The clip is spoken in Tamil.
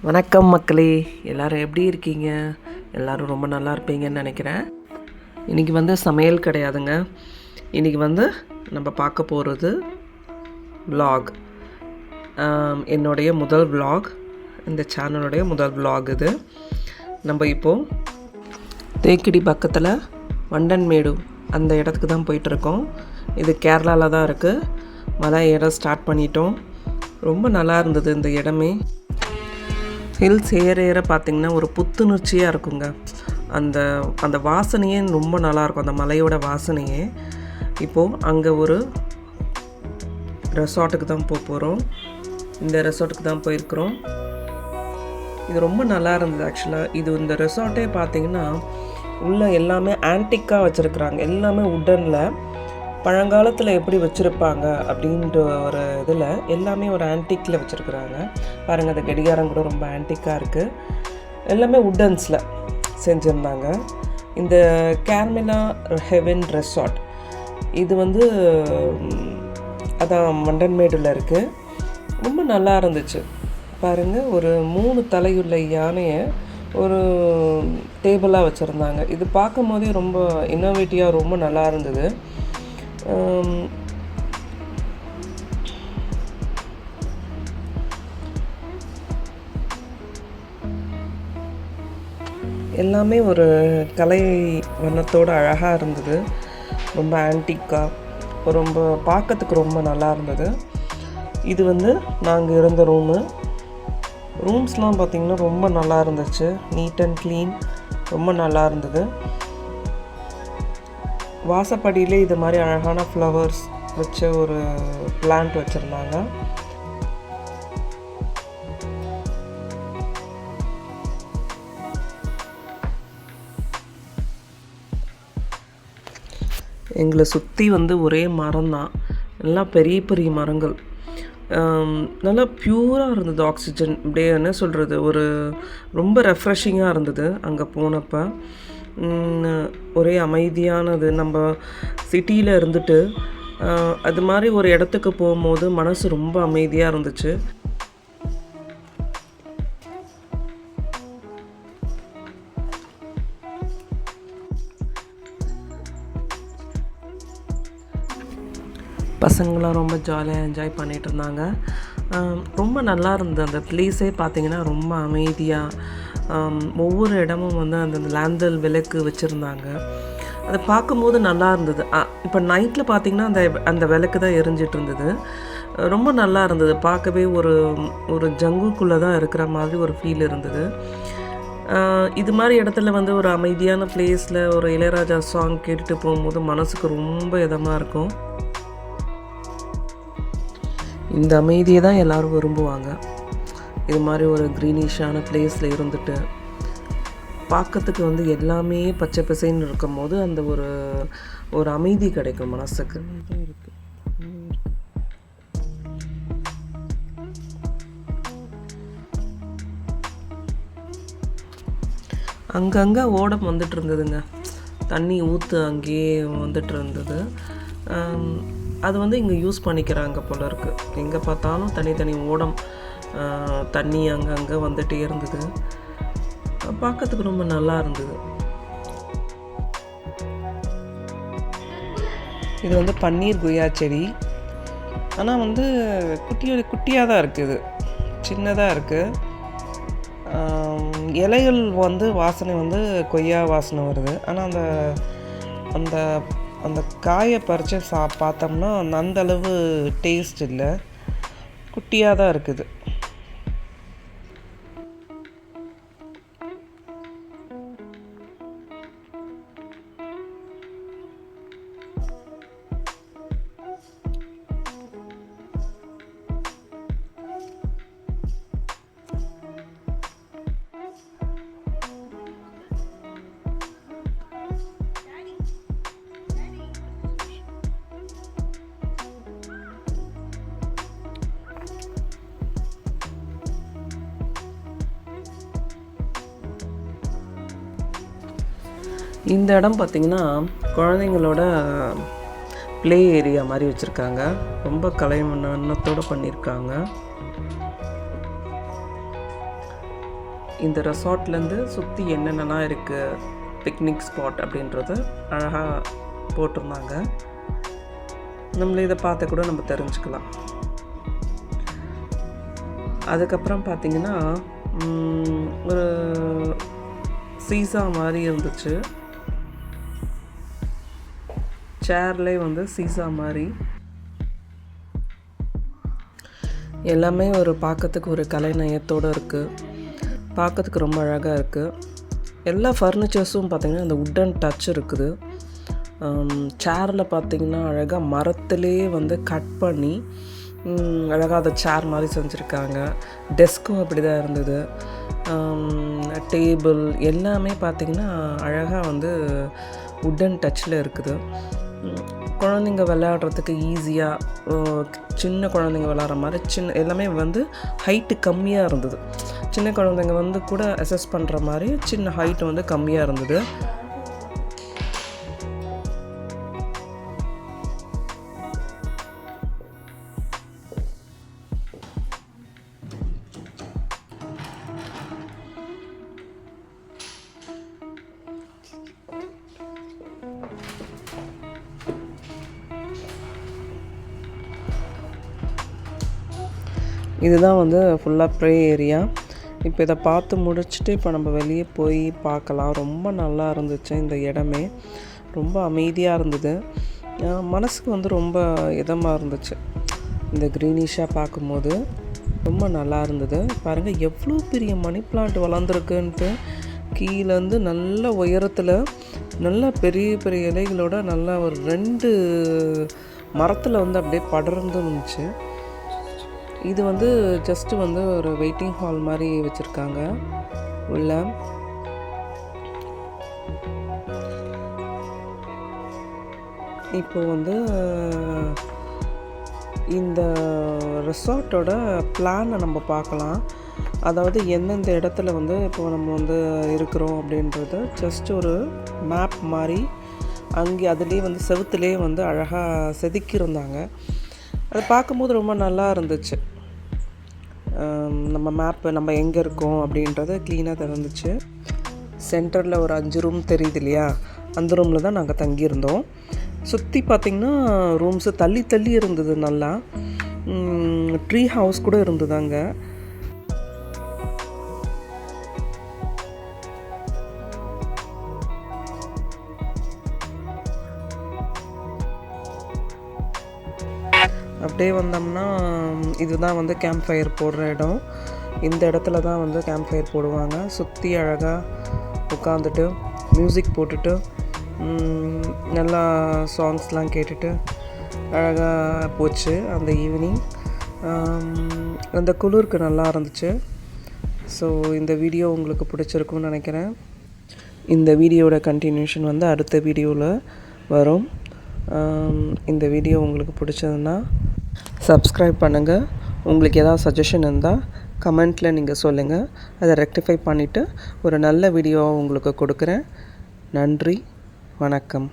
வணக்கம் மக்களே, எல்லோரும் எப்படி இருக்கீங்க? எல்லோரும் ரொம்ப நல்லா இருப்பீங்கன்னு நினைக்கிறேன். இன்றைக்கி சமையல் கிடையாதுங்க. இன்றைக்கி நம்ம பார்க்க போகிறது vlog. என்னுடைய முதல் vlog, இந்த சேனலுடைய முதல் vlog இது. நம்ம இப்போது தேக்கடி பக்கத்தில் வண்டன்மேடு அந்த இடத்துக்கு தான் போயிட்டுருக்கோம். இது கேரளாவில் தான் இருக்குது. மலை ஏற ஸ்டார்ட் பண்ணிட்டோம். ரொம்ப நல்லா இருந்தது இந்த இடமே. ஹில்ஸ் ஏற பார்த்திங்கன்னா ஒரு புத்துணர்ச்சியாக இருக்குங்க. அந்த அந்த வாசனையே ரொம்ப நல்லாயிருக்கும், அந்த மலையோட வாசனையே. இப்போது அங்கே ஒரு ரெசார்ட்டுக்கு தான் போகிறோம். இந்த ரெசார்ட்டுக்கு தான் போயிருக்கிறோம். இது ரொம்ப நல்லா இருந்தது ஆக்சுவலாக. இந்த ரெசார்ட்டே பார்த்திங்கன்னா உள்ளே எல்லாமே ஆன்டிக்காக வச்சுருக்குறாங்க. எல்லாமே உட்டனில் பழங்காலத்தில் எப்படி வச்சுருப்பாங்க அப்படின்ற ஒரு இதில் எல்லாமே ஒரு ஆன்டிக்கில் வச்சுருக்குறாங்க. பாருங்கள், அந்த கடிகாரம் கூட ரொம்ப ஆன்டிக்காக இருக்குது. எல்லாமே உட்டன்ஸில் செஞ்சுருந்தாங்க. இந்த கேர்மிலா ஹெவன் ரெசார்ட் இது அதான் வண்டன்மேடில் இருக்குது. ரொம்ப நல்லா இருந்துச்சு. பாருங்கள், ஒரு 3 தலையுள்ள யானையை ஒரு டேபிளாக வச்சுருந்தாங்க. இது பார்க்கும் போதே ரொம்ப இன்னோவேட்டிவாக ரொம்ப நல்லா இருந்தது. எல்லாமே ஒரு கலை வண்ணத்தோடு அழகாக இருந்தது. ரொம்ப ஆன்டிக்காக, ரொம்ப பார்க்கறதுக்கு ரொம்ப நல்லா இருந்தது. இது நாங்கள் இருந்த ரூம்ஸ்லாம் பார்த்திங்கன்னா ரொம்ப நல்லா இருந்துச்சு. நீட் அண்ட் க்ளீன், ரொம்ப நல்லா இருந்தது. வாசப்படியிலே இது மாதிரி அழகான ஃப்ளவர்ஸ் வச்ச ஒரு பிளான்ட் வச்சுருந்தாங்க. எங்களை சுற்றி ஒரே மரம் தான். எல்லாம் பெரிய பெரிய மரங்கள். நல்லா ப்யூராக இருந்தது ஆக்சிஜன். இப்படியே என்ன சொல்கிறது, ஒரு ரொம்ப ரெஃப்ரெஷிங்காக இருந்தது அங்கே போனப்போ. ஒரே அமைதியானது. நம்ம சிட்டியில் இருந்துட்டு அது மாதிரி ஒரு இடத்துக்கு போகும்போது மனசு ரொம்ப அமைதியாக இருந்துச்சு. பசங்களாம் ரொம்ப ஜாலியாக என்ஜாய் பண்ணிகிட்டு இருந்தாங்க. ரொம்ப நல்லா இருந்தது. அந்த ப்ளேஸே பார்த்திங்கன்னா ரொம்ப அமைதியாக, ஒவ்வொரு இடமும் அந்த லேந்தல் விளக்கு வச்சுருந்தாங்க. அதை பார்க்கும்போது நல்லா இருந்தது. இப்போ நைட்டில் பார்த்திங்கன்னா அந்த விளக்கு தான் எரிஞ்சிட்டு இருந்தது. ரொம்ப நல்லா இருந்தது. பார்க்கவே ஒரு ஜங்குக்குள்ளே தான் இருக்கிற மாதிரி ஒரு ஃபீல் இருந்தது. இது மாதிரி இடத்துல ஒரு அமைதியான ப்ளேஸில் ஒரு இளையராஜா சாங் கேட்டுட்டு போகும்போது மனசுக்கு ரொம்ப இதமாக இருக்கும். இந்த அமைதியை தான் எல்லோரும் விரும்புவாங்க. இது மாதிரி ஒரு க்ரீனிஷான ப்ளேஸில் இருந்துட்டு பார்க்கறதுக்கு எல்லாமே பச்சை பசைன்னு இருக்கும் போது அந்த ஒரு அமைதி கிடைக்கும் மனசுக்கு. அங்கங்கே ஓடம் வந்துட்டு இருந்ததுங்க. தண்ணி ஊற்று அங்கேயே வந்துட்டு இருந்தது. அது இங்கே யூஸ் பண்ணிக்கிறாங்க போல இருக்குது. எங்கே பார்த்தாலும் தனி ஓடம், தண்ணி அங்கங்கே வந்துகிட்டே இருந்தது. பார்க்கறதுக்கு ரொம்ப நல்லா இருந்தது. இது பன்னீர் குயா செடி. ஆனால் குட்டியாக தான் இருக்குது, சின்னதாக இருக்குது. இலைகள் வாசனை கொய்யா வாசனை வருது. ஆனால் அந்த அந்த காயை பறித்து பார்த்தோம்னா அந்தளவு டேஸ்ட் இல்லை, குட்டியாக தான் இருக்குது. இந்த இடம் பார்த்திங்கன்னா குழந்தைங்களோட ப்ளே ஏரியா மாதிரி வச்சுருக்காங்க. ரொம்ப கலை வண்ணத்தோடு பண்ணியிருக்காங்க. இந்த ரெசார்ட்லேருந்து சுற்றி என்னென்னலாம் இருக்குது பிக்னிக் ஸ்பாட் அப்படின்றது அழகாக போட்டிருந்தாங்க. நம்மள இதை பார்த்து கூட நம்ம தெரிஞ்சுக்கலாம். அதுக்கப்புறம் பார்த்திங்கன்னா ஒரு சீசா மாதிரி இருந்துச்சு. சேர்லே வந்து சீசா மாதிரி எல்லாமே ஒரு பார்க்கறதுக்கு ஒரு கலைநயத்தோடு இருக்குது. பார்க்கறதுக்கு ரொம்ப அழகாக இருக்குது. எல்லா ஃபர்னிச்சர்ஸும் பார்த்திங்கன்னா அந்த உட்டன் டச் இருக்குது. சேரில் பார்த்திங்கன்னா அழகாக மரத்துலேயே வந்து கட் பண்ணி அழகாக அதை சேர் மாதிரி செஞ்சுருக்காங்க. டெஸ்க்கும் அப்படி தான் இருந்தது. டேபிள் எல்லாமே பார்த்திங்கன்னா அழகாக வந்து உட்டன் டச்சில் இருக்குது. குழந்தைங்க விளையாடுறதுக்கு ஈஸியாக சின்ன குழந்தைங்க விளையாடுற மாதிரி எல்லாமே வந்து ஹைட்டு கம்மியாக இருந்தது. சின்ன குழந்தைங்க வந்து கூட அசஸ் பண்ணுற மாதிரி சின்ன ஹைட்டு வந்து கம்மியாக இருந்தது. இதுதான் வந்து ஃபுல்லாக ப்ரே ஏரியா. இப்போ இதை பார்த்து முடிச்சுட்டு இப்போ நம்ம வெளியே போய் பார்க்கலாம். ரொம்ப நல்லா இருந்துச்சு இந்த இடமே. ரொம்ப அமைதியாக இருந்தது. மனசுக்கு வந்து ரொம்ப இதமாக இருந்துச்சு. இந்த க்ரீனிஷாக பார்க்கும்போது ரொம்ப நல்லா இருந்தது. பாருங்கள் எவ்வளோ பெரிய மணி பிளான்ட் வளர்ந்துருக்குன்ட்டு. கீழேருந்து நல்ல உயரத்தில் நல்ல பெரிய பெரிய இலைகளோட நல்லா ஒரு 2 மரத்தில் வந்து அப்படியே படர்ந்து இருந்துச்சு. இது வந்து ஜஸ்ட்டு வந்து ஒரு வெயிட்டிங் ஹால் மாதிரி வச்சுருக்காங்க உள்ள. இப்போ வந்து இந்த ரெசார்ட்டோட பிளானை நம்ம பார்க்கலாம். அதாவது எந்தெந்த இடத்துல வந்து இப்போ நம்ம வந்து இருக்கிறோம் அப்படின்றது ஜஸ்ட் ஒரு மேப் மாதிரி அங்கே அதுலேயே வந்து செவுத்துலேயே வந்து அழகாக செதுக்கியிருந்தாங்க. அதை பார்க்கும்போது ரொம்ப நல்லா இருந்துச்சு. நம்ம மேப்பு நம்ம எங்கே இருக்கோம் அப்படின்றது க்ளீனாக தெரிஞ்சிச்சு. சென்டரில் ஒரு 5 ரூம் தெரியுது இல்லையா, அந்த ரூமில் தான் நாங்கள் தங்கியிருந்தோம். சுற்றி பார்த்திங்கன்னா ரூம்ஸு தள்ளி தள்ளி இருந்தது. நல்லா ட்ரீ ஹவுஸ் கூட இருந்தது அங்கே. அப்படியே வந்தோம்னா இதுதான் வந்து கேம்ப் ஃபயர் போடுற இடம். இந்த இடத்துல தான் வந்து கேம்ப் ஃபயர் போடுவாங்க. சுற்றி அழகாக உட்காந்துட்டு மியூசிக் போட்டுட்டு நல்லா சாங்ஸ்லாம் கேட்டுட்டு அழகாக போச்சு அந்த ஈவினிங். அந்த குளிருக்கு நல்லா இருந்துச்சு. ஸோ இந்த வீடியோ உங்களுக்கு பிடிச்சிருக்கும்னு நினைக்கிறேன். இந்த வீடியோட கண்டினியூஷன் வந்து அடுத்த வீடியோவில் வரும். இந்த வீடியோ உங்களுக்கு பிடிச்சதுன்னா சப்ஸ்கிரைப் பண்ணுங்கள். உங்களுக்கு ஏதாவது சஜஷன் இருந்தால் கமெண்ட்டில் நீங்கள் சொல்லுங்கள். அதை ரெக்டிஃபை பண்ணிவிட்டு ஒரு நல்ல வீடியோவை உங்களுக்கு கொடுக்குறேன். நன்றி, வணக்கம்.